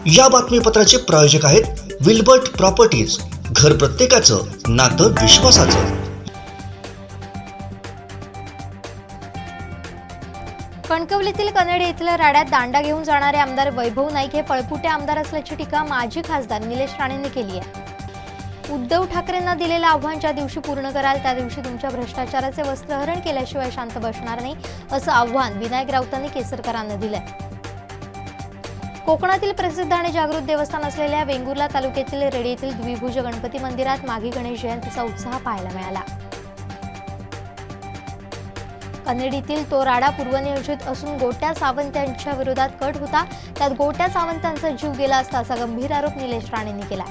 या बातमीपत्राचे प्रायोजक आहेत विल्बर्ट प्रॉपर्टीज, घर प्रत्येकाचं नातं विश्वासाचं। कणकवलीतील कनेडे येथील राड्यात दांडा घेऊन जाणारे आमदार वैभव नाईक हे पळपुटे आमदार असल्याची टीका माजी खासदार निलेश राणेंनी केली आहे। उद्धव ठाकरेंना दिलेलं आव्हान ज्या दिवशी पूर्ण कराल त्या दिवशी तुमच्या भ्रष्टाचाराचे वस्त्रहरण केल्याशिवाय शांत बसणार नाही, असं आव्हान विनायक राऊतांनी केसरकरांना दिलंय। कोकणातील प्रसिद्ध आणि जागृत देवस्थान असलेल्या वेंगुर्ला तालुक्यातील रेडी येथील द्विभुज गणपती मंदिरात माघी गणेश जयंतीचा उत्साह पाहायला मिळाला। कनेडीतील तो राडा पूर्वनियोजित असून गोट्या सावंत यांच्या विरोधात कट होता, त्यात गोट्या सावंतांचा जीव गेला असता असा गंभीर आरोप निलेश राणेंनी केला।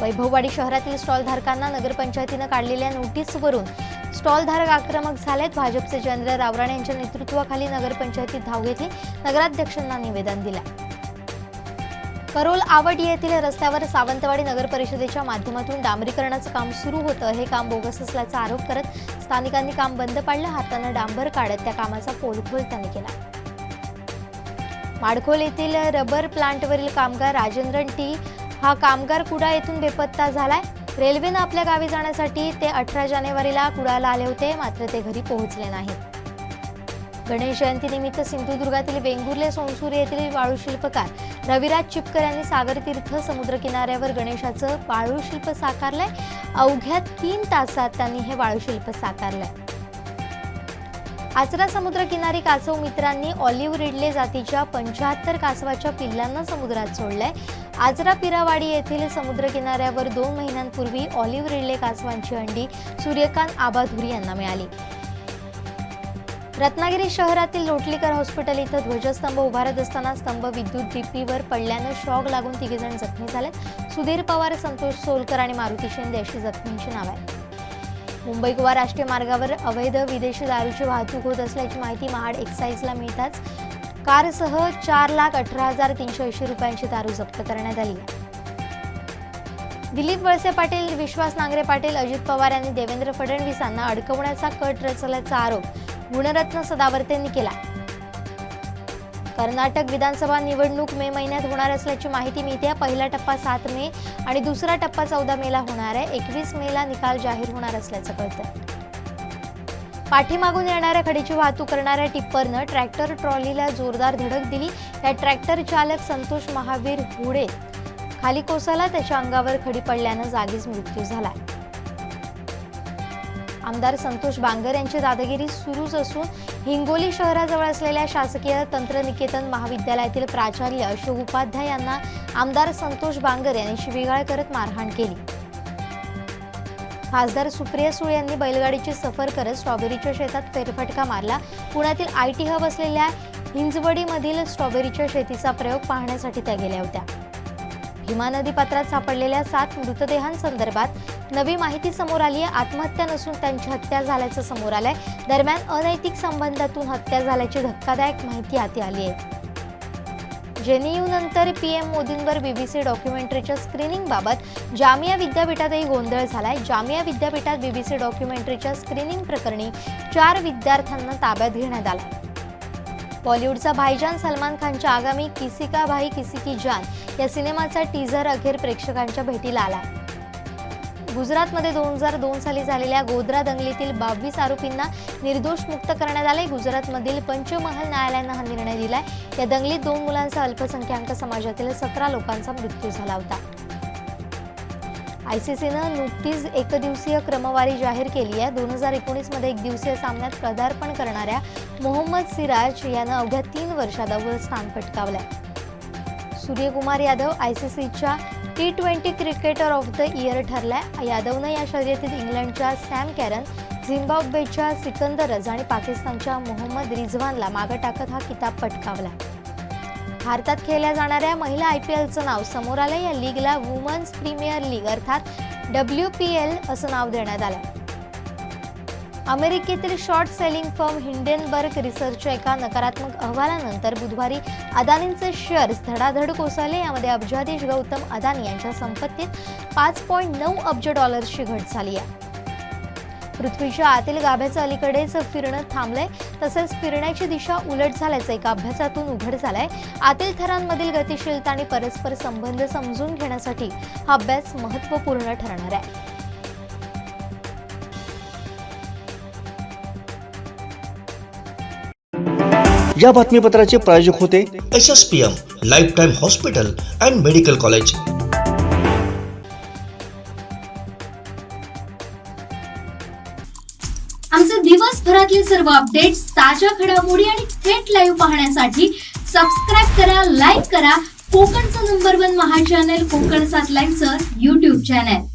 वैभववाडी शहरातील स्टॉलधारकांना नगरपंचायतीनं काढलेल्या नोटीसवरून स्टॉलधारक आक्रमक झालेत। भाजपचे जयेंद्र रावराणे यांच्या नेतृत्वाखाली नगरपंचायतीत धाव घेतली, नगराध्यक्षांना निवेदन दिलं। करोल आवड येथील रस्त्यावर सावंतवाडी नगर परिषदेच्या माध्यमातून डांबरीकरणाचं काम सुरू होतं, हे काम बोगस असल्याचा आरोप करत स्थानिकांनी काम बंद पाडलं। हातानं डांबर काढत त्या कामाचा पोलखोल त्यांनी केला। माडखोल येथील रबर प्लांटवरील कामगार राजेंद्रन टी हा कामगार कुडा येथून बेपत्ता झालाय। रेल्वेनं आपल्या गावी जाण्यासाठी ते 18 जानेवारीला कुडाला आले होते, मात्र ते घरी पोहोचले नाहीत। गणेश जयंतीनिमित्त सिंधुदुर्गातील वेंगुर्ले सोनसुरी येथील वाळूशिल्पकार रविराज चिपकर यांनी सागरतीर्थ समुद्रकिनाऱ्यावर गणेशाचं वाळूशिल्प साकारलंय। अवघ्या 3 तासात त्यांनी हे वाळूशिल्प साकारलंय। आचरा समुद्रकिनारी कासव मित्रांनी ऑलिव्ह रिडले जातीच्या 75 कासवाच्या पिल्लांना समुद्रात सोडलंय। आचरा पिरावाडी येथील समुद्रकिनाऱ्यावर 2 महिन्यांपूर्वी ऑलिव्ह रिडले कासवांची अंडी सूर्यकांत आबाधुरी यांना मिळाली। रत्नागिरी शहरातील लोटलीकर हॉस्पिटल इथं ध्वजस्तंभ उभारत असताना स्तंभ विद्युत दीपीवर पडल्यानं शॉक लागून 3 जण जखमी झालेत। सुधीर पवार, संतोष सोलकर आणि मारुती शिंदे अशी जखमींची नाव आहेत। मुंबई गोवा राष्ट्रीय मार्गावर अवैध विदेशी दारूची वाहतूक होत असल्याची माहिती महाड एक्साईजला मिळताच कारसह 4,18,380 रुपयांची दारू जप्त करण्यात आली। दिलीप वळसे पाटील, विश्वास नांगरे पाटील, अजित पवार यांनी देवेंद्र फडणवीसांना अडकवण्याचा कट रचल्याचा आरोप गुणरत्न सदावर्तेंनी केला। कर्नाटक विधानसभा निवडणूक मे महिन्यात होणार असल्याची माहिती मिळते। पहिला टप्पा 7 मे आणि दुसरा टप्पा 14 मेला होणार आहे। 21 मेला निकाल जाहीर होणार असल्याचं कळतं। पाठीमागून येणाऱ्या खडीची वाहतूक करणाऱ्या टिप्परनं ट्रॅक्टर ट्रॉलीला जोरदार धडक दिली। या ट्रॅक्टर चालक संतोष महावीर हुडे खाली कोसळला, त्याच्या अंगावर खडी पडल्यानं जागीच मृत्यू झाला। आमदार संतोष बांगर यांची दादागिरी सुरूच असून हिंगोली शहराजवळ असलेल्या शासकीय तंत्रनिकेतन महाविद्यालयातील प्राचार्य अशोक उपाध्याय यांना आमदार संतोष बांगर यांनी शिवीगाळ करत मारहाण केली। खासदार सुप्रिया सुळे यांनी बैलगाडीची सफर करत स्ट्रॉबेरीच्या शेतात फेरफटका मारला। पुण्यातील IT हब असलेल्या हिंजवडीमधील स्ट्रॉबेरीच्या शेतीचा प्रयोग पाहण्यासाठी त्या गेल्या होत्या। भीमा नदी पात्रात सापडलेल्या 7 मृतदेहांसंदर्भात नवी माहिती समोर आली आहे। आत्महत्या नसून त्यांची हत्या झाल्याचं समोर आलंय। दरम्यान अनैतिक संबंधातून हत्या झाल्याची धक्कादायक माहिती हाती आली आहे। JNU नंतर PM मोदींवर BBC डॉक्युमेंटरीच्या स्क्रीनिंगबाबत जामिया विद्यापीठातही गोंधळ झालाय। जामिया विद्यापीठात BBC डॉक्युमेंटरीच्या स्क्रीनिंग प्रकरणी 4 विद्यार्थ्यांना ताब्यात घेण्यात आलं। बॉलिवूडचा भाईजान सलमान खानच्या आगामी किसी का भाई किसी की जान या सिनेमाचा टीझर अखेर प्रेक्षकांच्या भेटीला आला। गुजरातमध्ये 2002 साली झालेल्या गोधरा दंगलीतील 22 आरोपींना निर्दोष मुक्त करण्यात आले। गुजरातमधील पंचमहल न्यायालयानं हा निर्णय दिलाय। या दंगलीत 2 मुलांसह अल्पसंख्याक समाजातील 17 लोकांचा मृत्यू झाला होता। ICCनं नुकतीच एकदिवसीय क्रमवारी जाहीर केली आहे। 2019 मध्ये एकदिवसीय सामन्यात पदार्पण करणाऱ्या मोहम्मद सिराज यानं अवघ्या 3 वर्षात अव्वल स्थान पटकावलंय। सूर्यकुमार यादव ICCच्या T20 cricketer of the year ठरलाय। यादवनं या शर्यतीत इंग्लंडच्या सॅम कॅरन, झिम्बाब्वेच्या सिकंदर रझा आणि पाकिस्तानच्या मोहम्मद रिझवानला मागे टाकत हा किताब पटकावला। भारतात खेळल्या जाणाऱ्या महिला IPLचं नाव समोर आलंय। या लीगला वुमन्स प्रीमियर लीग अर्थात WPL असं नाव देण्यात आलंय। अमेरिकेतील शॉर्ट सेलिंग फर्म हिंडेनबर्ग रिसर्चच्या एका नकारात्मक अहवालानंतर बुधवारी अदानींचे शेअर्स धडाधड कोसळले। यामध्ये अब्जाधीश गौतम अदानी यांच्या संपत्तीत $5.9 अब्ज ची घट झाली आहे। पृथ्वीच्या आतील गाभ्याचं अलीकडेच फिरणं थांबलंय, तसेच फिरण्याची दिशा उलट झाल्याचं एका अभ्यासातून उघड झालंय. आतील थरांमधील गतिशीलता आणि परस्पर संबंध समजून घेण्यासाठी हा अभ्यास महत्त्वपूर्ण ठरणार आहे. या बातमीपत्राचे प्रायोजक होते SSPM lifetime hospital and medical college. आमचे दिवसभरातले सर्व अपडेट्स, ताज्या घडामोडी आणि थेट लाईव्ह पाहण्यासाठी सबस्क्राईब करा, लाईक करा कोकणचं नंबर 1 महा चॅनल कोकण 7 लाईव्हचं YouTube चॅनल.